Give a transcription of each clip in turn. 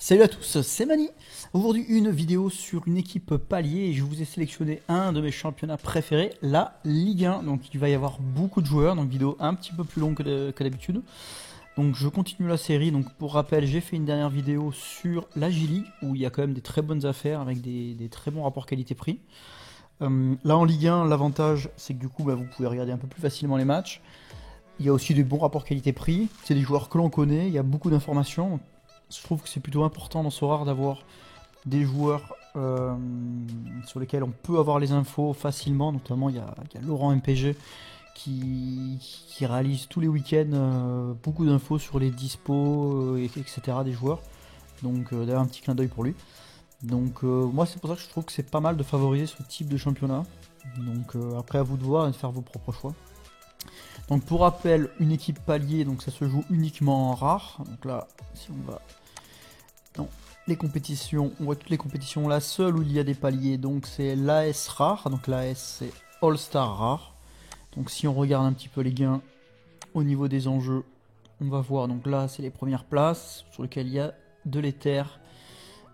Salut à tous, c'est Mani. Aujourd'hui, une vidéo sur une équipe palier et je vous ai sélectionné un de mes championnats préférés, la Ligue 1. Donc il va y avoir beaucoup de joueurs, donc vidéo un petit peu plus longue que d'habitude. Donc je continue la série. Donc pour rappel, j'ai fait une dernière vidéo sur la J-League où il y a quand même des très bonnes affaires avec des très bons rapports qualité-prix. Là en Ligue 1, l'avantage c'est que du coup vous pouvez regarder un peu plus facilement les matchs. Il y a aussi des bons rapports qualité-prix. C'est des joueurs que l'on connaît, il y a beaucoup d'informations. Je trouve que c'est plutôt important dans ce rare d'avoir des joueurs sur lesquels on peut avoir les infos facilement. Notamment, il y a Laurent MPG qui réalise tous les week-ends beaucoup d'infos sur les dispos, etc. des joueurs. Donc, d'ailleurs, un petit clin d'œil pour lui. Donc, moi, c'est pour ça que je trouve que c'est pas mal de favoriser ce type de championnat. Donc, après, à vous de voir et de faire vos propres choix. Donc, pour rappel, une équipe palier, donc ça se joue uniquement en rare. Donc là, si on va dans les compétitions, on voit toutes les compétitions. La seule où il y a des paliers, donc c'est l'AS rare. Donc l'AS c'est All Star rare. Donc si on regarde un petit peu les gains au niveau des enjeux, on va voir. Donc là c'est les premières places sur lesquelles il y a de l'Ether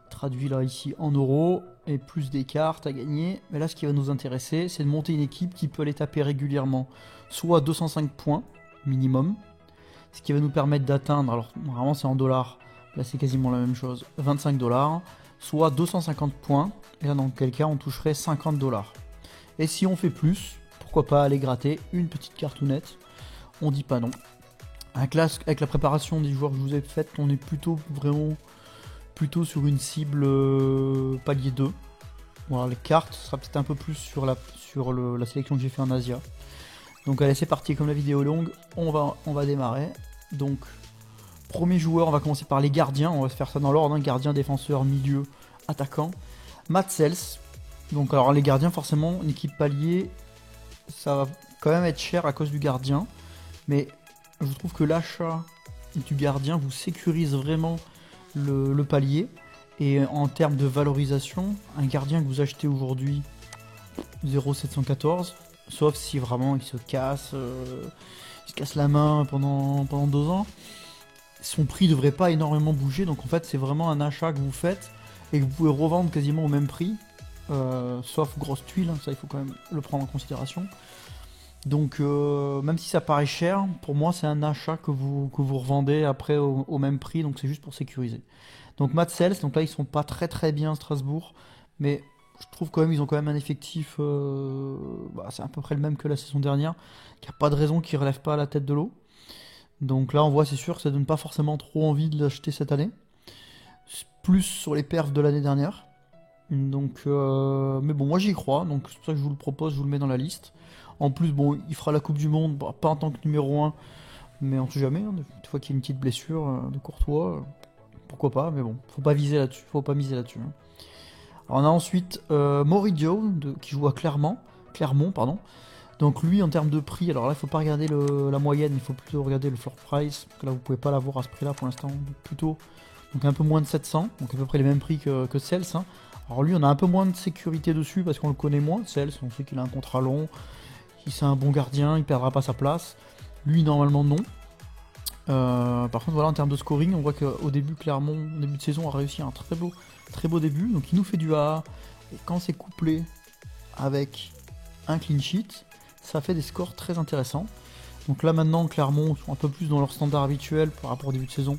traduit là ici en euros et plus des cartes à gagner. Mais là ce qui va nous intéresser, c'est de monter une équipe qui peut les taper régulièrement, soit 205 points minimum, ce qui va nous permettre d'atteindre, alors normalement c'est en dollars, là c'est quasiment la même chose, 25 $, soit 250 points, et là dans quel cas on toucherait 50 $. Et si on fait plus, pourquoi pas aller gratter une petite cartounette, on dit pas non. Avec la préparation des joueurs que je vous ai faite, on est plutôt sur une cible palier 2. Voilà, les cartes, ce sera peut-être un peu plus sur la sélection que j'ai fait en Asia. Donc allez, c'est parti, comme la vidéo est longue, on va démarrer. Donc, premier joueur, on va commencer par les gardiens, on va se faire ça dans l'ordre, hein. Gardien, défenseur, milieu, attaquant. Matt Sells. Donc alors les gardiens, forcément, une équipe palier, ça va quand même être cher à cause du gardien. Mais je trouve que l'achat du gardien vous sécurise vraiment le palier. Et en termes de valorisation, un gardien que vous achetez aujourd'hui 0,714, sauf si vraiment il se casse la main pendant 2 ans, son prix devrait pas énormément bouger. Donc en fait c'est vraiment un achat que vous faites et que vous pouvez revendre quasiment au même prix, sauf grosse tuile, hein, ça il faut quand même le prendre en considération. Donc même si ça paraît cher, pour moi c'est un achat que vous revendez après au même prix, donc c'est juste pour sécuriser. Donc Matt Sells, donc là ils sont pas très bien à Strasbourg, mais je trouve quand même ils ont quand même un effectif, c'est à peu près le même que la saison dernière, qu'il n'y a pas de raison qu'ils ne relèvent pas à la tête de l'eau. Donc là on voit, c'est sûr que ça donne pas forcément trop envie de l'acheter cette année, plus sur les perfs de l'année dernière. Donc mais bon, moi j'y crois, donc c'est pour ça que je vous le propose, je vous le mets dans la liste. En plus bon, il fera la Coupe du Monde, pas en tant que numéro 1, mais on sait jamais, hein, une fois qu'il y a une petite blessure de Courtois, pourquoi pas, mais bon, faut pas viser là-dessus, faut pas miser là-dessus, hein. Alors on a ensuite Moridio qui joue à Clermont, pardon. Donc lui en termes de prix, alors là il faut pas regarder la moyenne, il faut plutôt regarder le floor price, parce que là vous pouvez pas l'avoir à ce prix-là pour l'instant, plutôt donc un peu moins de 700, donc à peu près les mêmes prix que Cels, hein. Alors lui on a un peu moins de sécurité dessus parce qu'on le connaît moins, Cels, on sait qu'il a un contrat long, c'est un bon gardien, il perdra pas sa place. Lui normalement non. Par contre voilà, en termes de scoring, on voit qu'au début Clermont, au début de saison, a réussi un très beau début. Donc il nous fait du A. Et quand c'est couplé avec un clean sheet, ça fait des scores très intéressants. Donc là maintenant Clermont sont un peu plus dans leur standard habituel par rapport au début de saison.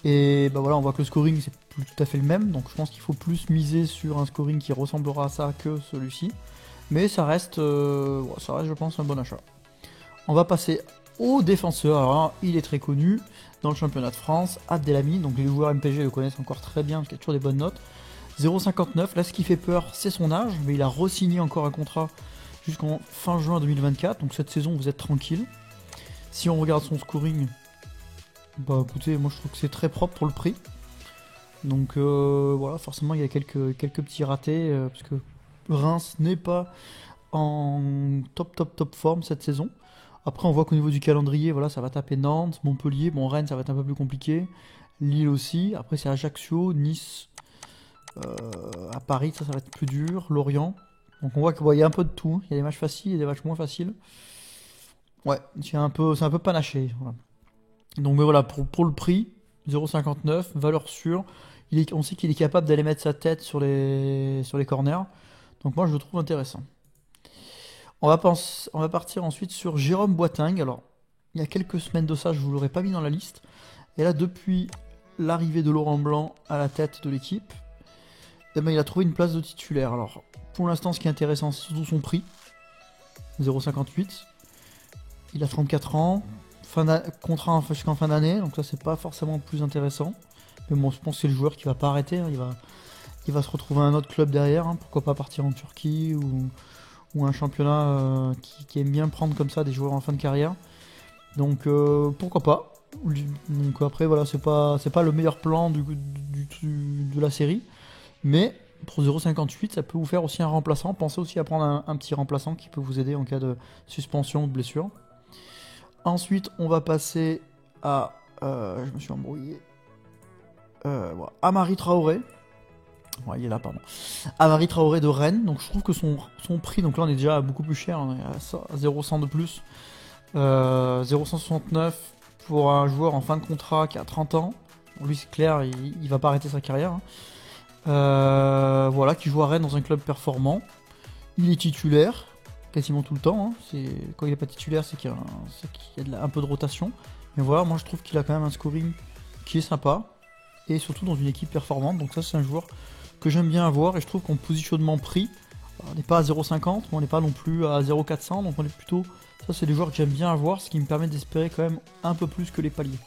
Et voilà, on voit que le scoring c'est plus tout à fait le même. Donc je pense qu'il faut plus miser sur un scoring qui ressemblera à ça que celui-ci. Mais ça reste je pense un bon achat. On va passer au défenseur. Alors là, il est très connu dans le championnat de France, Abdelhamid. Donc les joueurs MPG le connaissent encore très bien parce qu'il a toujours des bonnes notes. 0,59. Là, ce qui fait peur, c'est son âge, mais il a re-signé encore un contrat jusqu'en fin juin 2024. Donc cette saison, vous êtes tranquille. Si on regarde son scoring, écoutez, moi je trouve que c'est très propre pour le prix. Donc voilà, forcément il y a quelques petits ratés parce que Reims n'est pas en top forme cette saison. Après on voit qu'au niveau du calendrier, voilà, ça va taper Nantes, Montpellier, bon Rennes ça va être un peu plus compliqué, Lille aussi, après c'est Ajaccio, Nice, à Paris ça va être plus dur, Lorient. Donc on voit qu'il y a un peu de tout, il y a des matchs faciles et des matchs moins faciles. Ouais, c'est un peu panaché. Voilà. Donc mais voilà, pour le prix, 0,59, valeur sûre. On sait qu'il est capable d'aller mettre sa tête sur les corners. Donc moi je le trouve intéressant. On va partir ensuite sur Jérôme Boateng. Alors, il y a quelques semaines de ça, je ne vous l'aurais pas mis dans la liste. Et là, depuis l'arrivée de Laurent Blanc à la tête de l'équipe, eh ben, il a trouvé une place de titulaire. Alors, pour l'instant, ce qui est intéressant, c'est surtout son prix. 0,58. Il a 34 ans. Contrat jusqu'en fin d'année. Donc ça, c'est pas forcément le plus intéressant. Mais bon, je pense que c'est le joueur qui va pas arrêter. Hein. Il va se retrouver un autre club derrière. Hein. Pourquoi pas partir en Turquie ou un championnat qui aime bien prendre comme ça des joueurs en fin de carrière. Donc pourquoi pas. Donc après voilà, c'est pas le meilleur plan de la série, mais pour 0,58 ça peut vous faire aussi un remplaçant. Pensez aussi à prendre un petit remplaçant qui peut vous aider en cas de suspension ou de blessure. Ensuite on va passer à je me suis embrouillé, voilà. Amari Traoré. Ouais, il est là, pardon. Amari Traoré de Rennes. Donc je trouve que son prix, donc là on est déjà beaucoup plus cher, on est à 0,100 de plus. 0,169 pour un joueur en fin de contrat qui a 30 ans. Bon, lui c'est clair, il va pas arrêter sa carrière. Hein. Voilà, qui joue à Rennes dans un club performant. Il est titulaire quasiment tout le temps. Hein. Quand il n'est pas titulaire, c'est qu'il y a un peu de rotation. Mais voilà, moi je trouve qu'il a quand même un scoring qui est sympa. Et surtout dans une équipe performante. Donc ça c'est un joueur que j'aime bien avoir, et je trouve qu'en positionnement prix, on n'est pas à 0,50, mais on n'est pas non plus à 0,400, donc on est plutôt... Ça c'est des joueurs que j'aime bien avoir, ce qui me permet d'espérer quand même un peu plus que les paliers.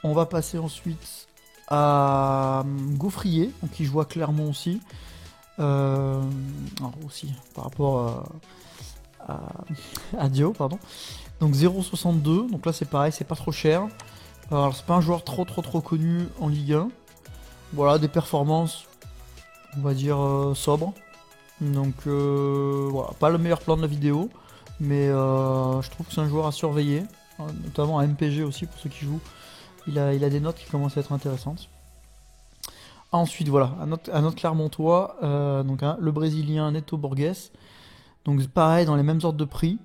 On va passer ensuite à Gaufrier, donc qui joue à Clermont aussi. Alors aussi, par rapport à Dio, pardon. Donc 0,62, donc là c'est pareil, c'est pas trop cher. Alors c'est pas un joueur trop connu en Ligue 1. Voilà, des performances, on va dire, sobres. Donc voilà, pas le meilleur plan de la vidéo, mais je trouve que c'est un joueur à surveiller, notamment à MPG aussi pour ceux qui jouent. Il a des notes qui commencent à être intéressantes. Ensuite, voilà, un autre Clermontois, donc le Brésilien Neto Borges. Donc pareil, dans les mêmes ordres de prix.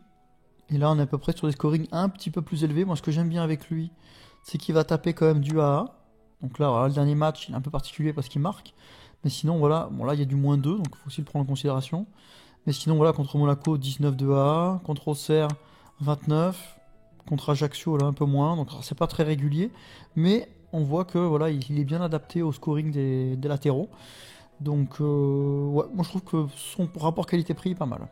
Et là, on est à peu près sur des scorings un petit peu plus élevés. Moi, ce que j'aime bien avec lui, c'est qu'il va taper quand même du AA. Donc là, voilà, le dernier match, il est un peu particulier parce qu'il marque. Mais sinon, voilà, bon là, il y a du -2, donc il faut aussi le prendre en considération. Mais sinon, voilà, contre Monaco, 19 de AA. Contre Auxerre, 29. Contre Ajaccio, là, un peu moins. Donc c'est pas très régulier. Mais on voit que voilà, il est bien adapté au scoring des latéraux. Donc, ouais, moi je trouve que son rapport qualité-prix est pas mal.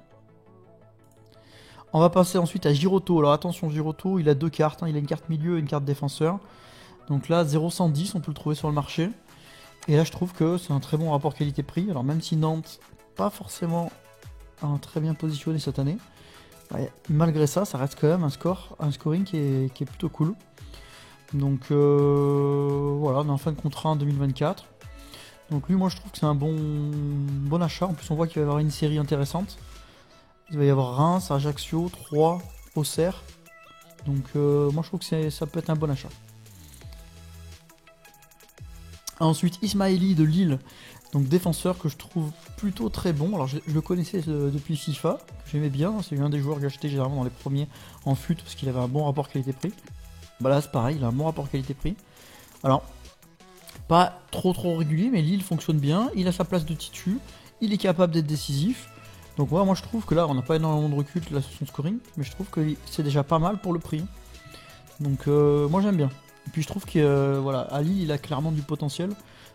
On va passer ensuite à Giroto. Alors attention, Giroto, il a deux cartes. Hein. Il a une carte milieu et une carte défenseur. Donc là, 0,110, on peut le trouver sur le marché. Et là, je trouve que c'est un très bon rapport qualité-prix. Alors même si Nantes, pas forcément très bien positionné cette année, ouais, malgré ça, ça reste quand même un scoring qui est plutôt cool. Donc voilà, on est en fin de contrat en 2024. Donc lui, moi, je trouve que c'est un bon achat. En plus, on voit qu'il va y avoir une série intéressante. Il va y avoir Reims, Ajaccio, Troyes, Auxerre. Donc moi, je trouve que ça peut être un bon achat. Ensuite, Ismaili de Lille, donc défenseur que je trouve plutôt très bon. Alors je le connaissais depuis FIFA, que j'aimais bien. C'est un des joueurs que j'achetais généralement dans les premiers en fut parce qu'il avait un bon rapport qualité-prix. Bah là c'est pareil, il a un bon rapport qualité-prix. Alors, pas trop régulier, mais Lille fonctionne bien. Il a sa place de titu, il est capable d'être décisif. Donc ouais, moi je trouve que là on n'a pas énormément de recul là, sur son scoring, mais je trouve que c'est déjà pas mal pour le prix. Donc moi j'aime bien. Et puis je trouve que voilà, à Lille, il a clairement du potentiel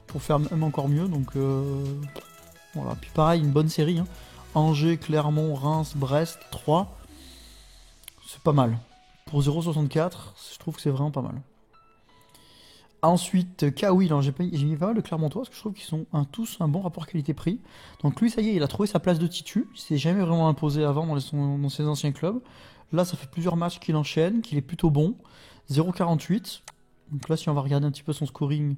pour faire même encore mieux. Donc voilà. Puis pareil, une bonne série. Hein. Angers, Clermont, Reims, Brest, 3. C'est pas mal. Pour 0,64, je trouve que c'est vraiment pas mal. Ensuite, Kawi, j'ai mis pas mal de Clermontois parce que je trouve qu'ils ont tous un bon rapport qualité-prix. Donc lui, ça y est, il a trouvé sa place de titu. Il s'est jamais vraiment imposé avant dans ses anciens clubs. Là, ça fait plusieurs matchs qu'il enchaîne, qu'il est plutôt bon. 0,48. Donc là, si on va regarder un petit peu son scoring,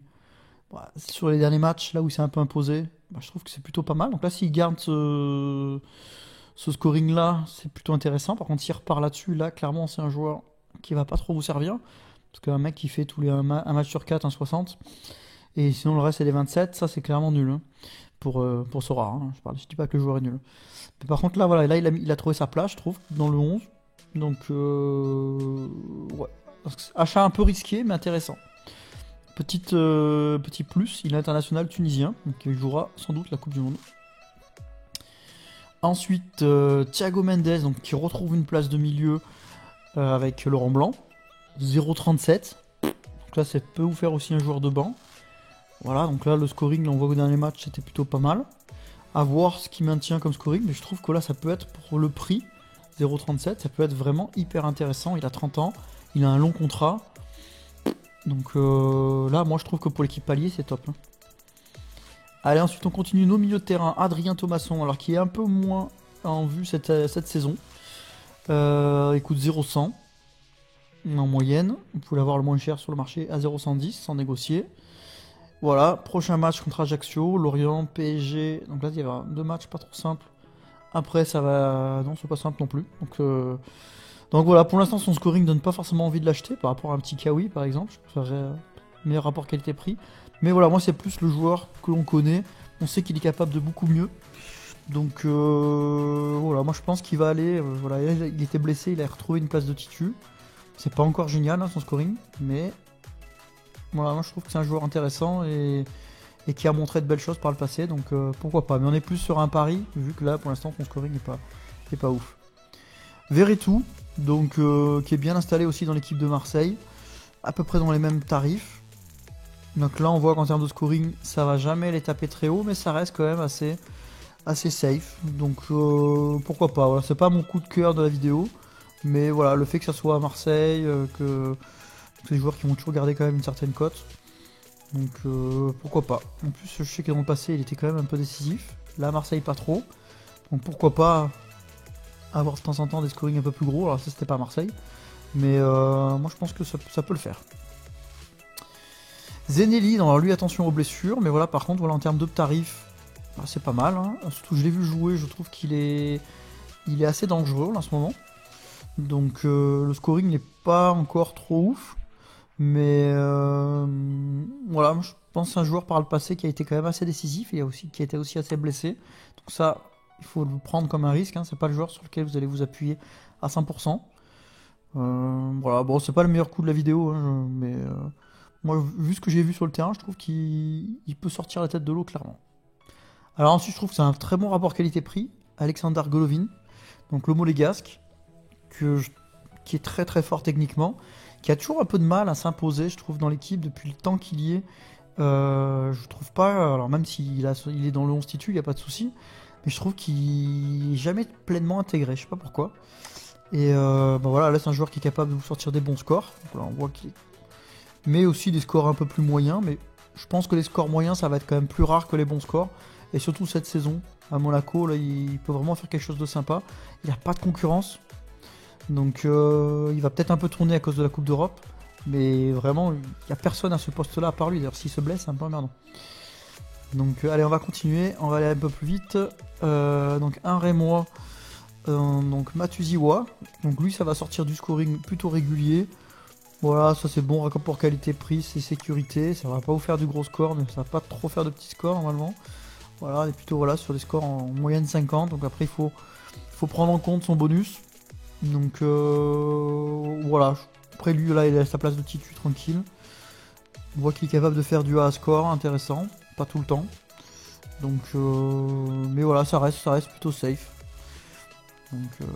bah, sur les derniers matchs, là où il s'est un peu imposé, bah, je trouve que c'est plutôt pas mal. Donc là, s'il garde ce scoring-là, c'est plutôt intéressant. Par contre, s'il repart là-dessus, là, clairement, c'est un joueur qui va pas trop vous servir. Parce qu'un mec qui fait un match sur 4, un 60, et sinon le reste c'est des 27, ça c'est clairement nul. Hein, pour Sora. Hein, je dis pas que le joueur est nul. Mais par contre, là, voilà, là il a trouvé sa place, je trouve, dans le 11. Donc, ouais. Achat un peu risqué, mais intéressant. Petit plus, il est international tunisien, donc il jouera sans doute la Coupe du Monde. Ensuite, Thiago Mendes, donc, qui retrouve une place de milieu avec Laurent Blanc. 0,37. Donc là, ça peut vous faire aussi un joueur de banc. Voilà, donc là, le scoring, là, on voit qu'au dernier match, c'était plutôt pas mal. À voir ce qu'il maintient comme scoring, mais je trouve que là, ça peut être pour le prix, 0,37, ça peut être vraiment hyper intéressant. Il a 30 ans, il a un long contrat. Donc là, moi, je trouve que pour l'équipe palier, c'est top. Hein. Allez, ensuite, on continue nos milieux de terrain. Adrien Thomasson, alors qui est un peu moins en vue cette saison. Il coûte 0,100 en moyenne. Vous pouvez l'avoir le moins cher sur le marché à 0,110 sans négocier. Voilà, prochain match contre Ajaccio, Lorient, PSG. Donc là, il y a 2 matchs pas trop simples. Après, ça va. Non, c'est pas simple non plus. Donc voilà, pour l'instant, son scoring donne pas forcément envie de l'acheter par rapport à un petit Kawi par exemple. Je préférerais meilleur rapport qualité-prix. Mais voilà, moi, c'est plus le joueur que l'on connaît. On sait qu'il est capable de beaucoup mieux. Donc voilà, moi je pense qu'il va aller. Voilà, il était blessé, il a retrouvé une place de titu. C'est pas encore génial hein, son scoring, mais voilà, moi je trouve que c'est un joueur intéressant et qui a montré de belles choses par le passé, donc pourquoi pas. Mais on est plus sur un pari, vu que là pour l'instant son scoring est pas ouf. Verretou, donc qui est bien installé aussi dans l'équipe de Marseille, à peu près dans les mêmes tarifs. Donc là on voit qu'en termes de scoring, ça va jamais les taper très haut, mais ça reste quand même assez safe. Donc pourquoi pas. Voilà, c'est pas mon coup de cœur de la vidéo, mais voilà, le fait que ça soit à Marseille, que les joueurs qui vont toujours garder quand même une certaine cote. Donc pourquoi pas. En plus, je sais que dans le passé, il était quand même un peu décisif. Là, à Marseille, pas trop. Donc pourquoi pas avoir de temps en temps des scorings un peu plus gros. Alors ça, c'était pas à Marseille. Mais moi, je pense que ça peut le faire. Zenelli, alors lui, attention aux blessures. Mais voilà, par contre, voilà, en termes de tarifs, bah, c'est pas mal. Hein. Surtout, je l'ai vu jouer, je trouve qu'il est assez dangereux là, en ce moment. Donc le scoring n'est pas encore trop ouf. Mais voilà, je pense que c'est un joueur par le passé qui a été quand même assez décisif et qui a été aussi assez blessé. Donc ça, il faut le prendre comme un risque. Hein. C'est pas le joueur sur lequel vous allez vous appuyer à 100%. Voilà, bon, c'est pas le meilleur coup de la vidéo, hein, mais moi, vu ce que j'ai vu sur le terrain, je trouve qu'il peut sortir la tête de l'eau clairement. Alors ensuite, je trouve que c'est un très bon rapport qualité-prix. Alexander Golovin, donc le monégasque, qui est très très fort techniquement, qui a toujours un peu de mal à s'imposer, je trouve, dans l'équipe depuis le temps qu'il y est. Je trouve pas, alors même s'il est dans le 11 titu, il n'y a pas de souci, mais je trouve qu'il n'est jamais pleinement intégré, je sais pas pourquoi. Et bah voilà, là c'est un joueur qui est capable de vous sortir des bons scores, donc là, on voit mais aussi des scores un peu plus moyens, mais je pense que les scores moyens ça va être quand même plus rare que les bons scores, et surtout cette saison à Monaco, là il peut vraiment faire quelque chose de sympa, il n'a pas de concurrence. Donc il va peut-être un peu tourner à cause de la Coupe d'Europe, mais vraiment il n'y a personne à ce poste là à part lui, d'ailleurs s'il se blesse c'est un peu emmerdant. Donc allez, on va continuer, on va aller un peu plus vite. Donc un Rémois, donc Matuziwa, donc lui ça va sortir du scoring plutôt régulier. Voilà, ça c'est bon rapport qualité-prix, c'est sécurité, ça va pas vous faire du gros score, mais ça va pas trop faire de petits scores normalement. Voilà, on est plutôt voilà, sur des scores en moyenne 50, donc après il faut prendre en compte son bonus. Donc voilà, après lui là il a sa place de titu tranquille. On voit qu'il est capable de faire du A à score intéressant, pas tout le temps. Donc mais voilà, ça reste plutôt safe. Donc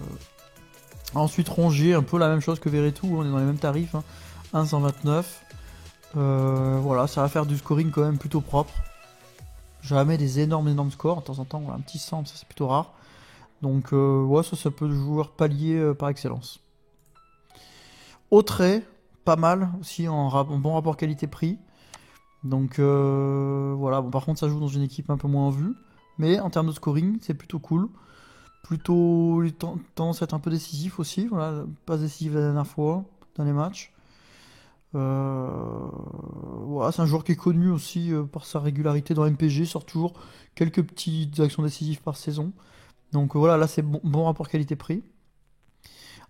ensuite Rongier, un peu la même chose que Verretou, on est dans les mêmes tarifs, hein. 1,129. Voilà, ça va faire du scoring quand même plutôt propre. Jamais des énormes scores, de temps en temps un petit 100, ça c'est plutôt rare. Donc ouais, ça peut jouer palier par excellence. Autrey, pas mal aussi en bon rapport qualité-prix. Donc voilà, bon par contre ça joue dans une équipe un peu moins en vue. Mais en termes de scoring, c'est plutôt cool. Plutôt tendance à être un peu décisif aussi. Voilà, pas décisif la dernière fois dans les matchs. Voilà, c'est un joueur qui est connu aussi par sa régularité dans MPG, sort toujours quelques petites actions décisives par saison. Donc voilà, là c'est bon rapport qualité-prix.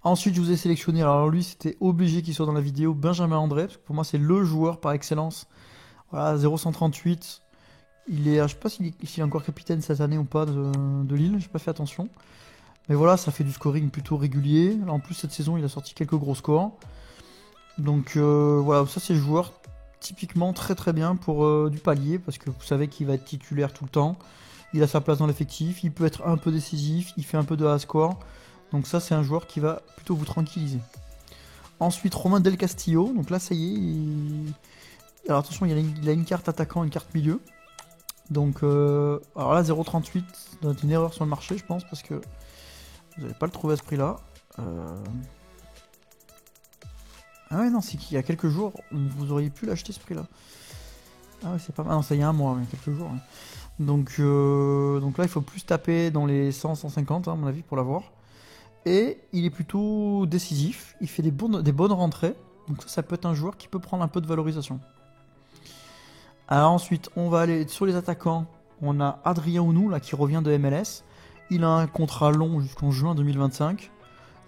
Ensuite, je vous ai sélectionné, alors lui c'était obligé qu'il soit dans la vidéo, Benjamin André, parce que pour moi c'est le joueur par excellence. Voilà, 0,138. Je sais pas s'il est encore capitaine cette année ou pas de Lille, j'ai pas fait attention. Mais voilà, ça fait du scoring plutôt régulier. Là, en plus cette saison il a sorti quelques gros scores. Donc voilà, ça c'est le joueur typiquement très très bien pour du palier, parce que vous savez qu'il va être titulaire tout le temps, il a sa place dans l'effectif, il peut être un peu décisif, il fait un peu de score, donc ça c'est un joueur qui va plutôt vous tranquilliser. Ensuite Romain Del Castillo, donc là ça y est, alors attention il a une carte attaquant, une carte milieu, donc alors là 0,38, ça doit être une erreur sur le marché je pense, parce que vous n'allez pas le trouver à ce prix là. Ah ouais non, c'est qu'il y a quelques jours vous auriez pu l'acheter ce prix là. Ah ouais c'est pas mal, non ça y a un mois, mais quelques jours. Ouais. Donc là il faut plus taper dans les 100-150 à mon avis pour l'avoir. Et il est plutôt décisif, il fait des bonnes rentrées, donc ça peut être un joueur qui peut prendre un peu de valorisation. Alors ensuite on va aller sur les attaquants, on a Adrien Ounou là qui revient de MLS, il a un contrat long jusqu'en juin 2025,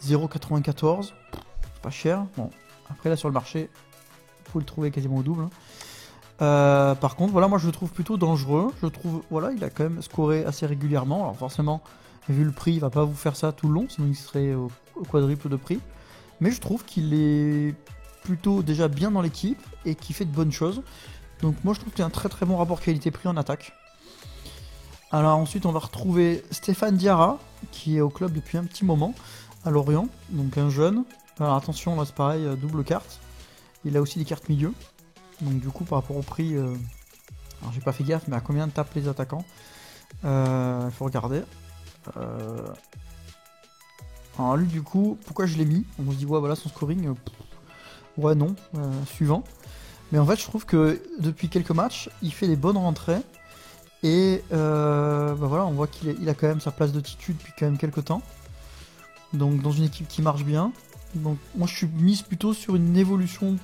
0,94, c'est pas cher, bon après là sur le marché vous pouvez le trouver quasiment au double. Par contre voilà moi je le trouve plutôt dangereux, je trouve voilà il a quand même scoré assez régulièrement, alors forcément vu le prix il va pas vous faire ça tout le long sinon il serait au quadruple de prix, mais je trouve qu'il est plutôt déjà bien dans l'équipe et qu'il fait de bonnes choses, donc moi je trouve qu'il y a un très très bon rapport qualité-prix en attaque. Alors ensuite on va retrouver Stéphane Diarra qui est au club depuis un petit moment à Lorient, donc un jeune. Alors attention là c'est pareil, double carte, il a aussi des cartes milieu. Donc du coup par rapport au prix, alors j'ai pas fait gaffe mais à combien tapent les attaquants, il faut regarder. Alors lui du coup, pourquoi je l'ai mis? On se dit ouais voilà son scoring, ouais non, suivant. Mais en fait je trouve que depuis quelques matchs, il fait des bonnes rentrées. Et bah voilà, on voit qu'il a quand même sa place de titu depuis quand même quelques temps. Donc dans une équipe qui marche bien. Donc moi je suis mise plutôt sur une évolution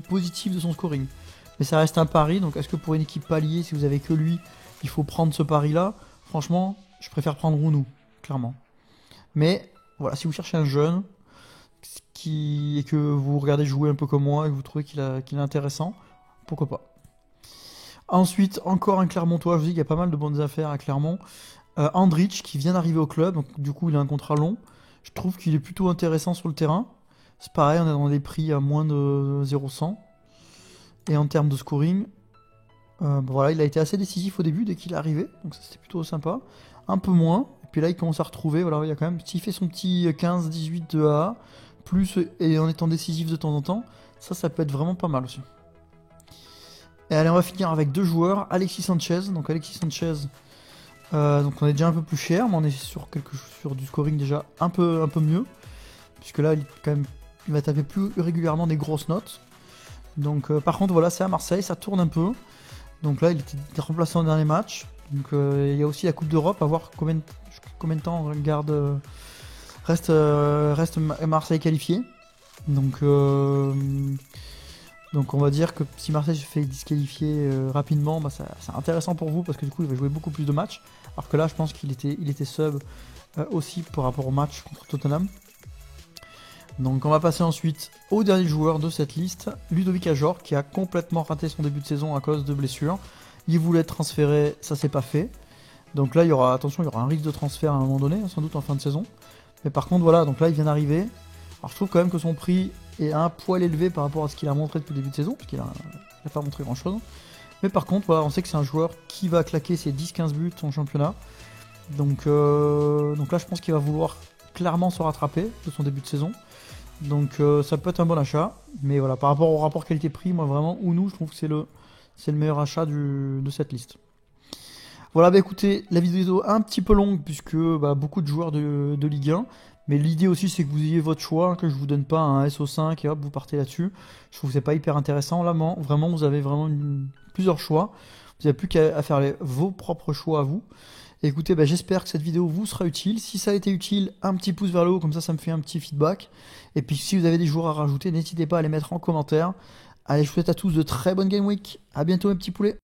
positive de son scoring. Mais ça reste un pari, donc est-ce que pour une équipe palier, si vous avez que lui, il faut prendre ce pari-là? Franchement, je préfère prendre Rounou, clairement. Mais voilà, si vous cherchez un jeune et que vous regardez jouer un peu comme moi et que vous trouvez qu'il est intéressant, pourquoi pas. Ensuite, encore un Clermontois, je vous dis qu'il y a pas mal de bonnes affaires à Clermont. Andrich qui vient d'arriver au club, donc du coup il a un contrat long. Je trouve qu'il est plutôt intéressant sur le terrain. C'est pareil, on est dans des prix à moins de 0,100. Et en termes de scoring, voilà, il a été assez décisif au début dès qu'il est arrivé, donc ça c'était plutôt sympa. Un peu moins, et puis là il commence à retrouver, voilà, il y a quand même, s'il fait son petit 15-18 de AA, plus et en étant décisif de temps en temps, ça peut être vraiment pas mal aussi. Et allez, on va finir avec deux joueurs, Alexis Sanchez. Donc Alexis Sanchez, donc on est déjà un peu plus cher, mais on est sur du scoring déjà un peu mieux, puisque là il va taper plus régulièrement des grosses notes. Donc par contre voilà, c'est à Marseille, ça tourne un peu. Donc là il était remplacé en dernier match. Donc il y a aussi la Coupe d'Europe, à voir combien de temps reste Marseille qualifié. Donc on va dire que si Marseille se fait disqualifier rapidement, bah c'est intéressant pour vous parce que du coup il va jouer beaucoup plus de matchs. Alors que là je pense qu'il était sub aussi par rapport au match contre Tottenham. Donc on va passer ensuite au dernier joueur de cette liste, Ludovic Ajor, qui a complètement raté son début de saison à cause de blessures. Il voulait être transféré, ça s'est pas fait. Donc là il y aura un risque de transfert à un moment donné, sans doute en fin de saison. Mais par contre voilà, donc là il vient d'arriver. Alors je trouve quand même que son prix est un poil élevé par rapport à ce qu'il a montré depuis le début de saison, parce qu'il n'a pas montré grand chose. Mais par contre voilà, on sait que c'est un joueur qui va claquer ses 10-15 buts en championnat. Donc là je pense qu'il va vouloir clairement se rattraper de son début de saison. Donc ça peut être un bon achat, mais voilà, par rapport au rapport qualité-prix, moi vraiment, Ounou, je trouve que c'est le meilleur achat de cette liste. Voilà, bah écoutez, la vidéo est un petit peu longue, puisque beaucoup de joueurs de Ligue 1, mais l'idée aussi c'est que vous ayez votre choix, que je vous donne pas un SO5 et hop, vous partez là-dessus. Je trouve que c'est pas hyper intéressant, là vraiment, vous avez vraiment plusieurs choix, vous n'avez plus qu'à faire vos propres choix à vous. Et écoutez, j'espère que cette vidéo vous sera utile. Si ça a été utile, un petit pouce vers le haut, comme ça me fait un petit feedback. Et puis si vous avez des joueurs à rajouter, n'hésitez pas à les mettre en commentaire. Allez, je vous souhaite à tous de très bonnes Game Week. A bientôt mes petits poulets.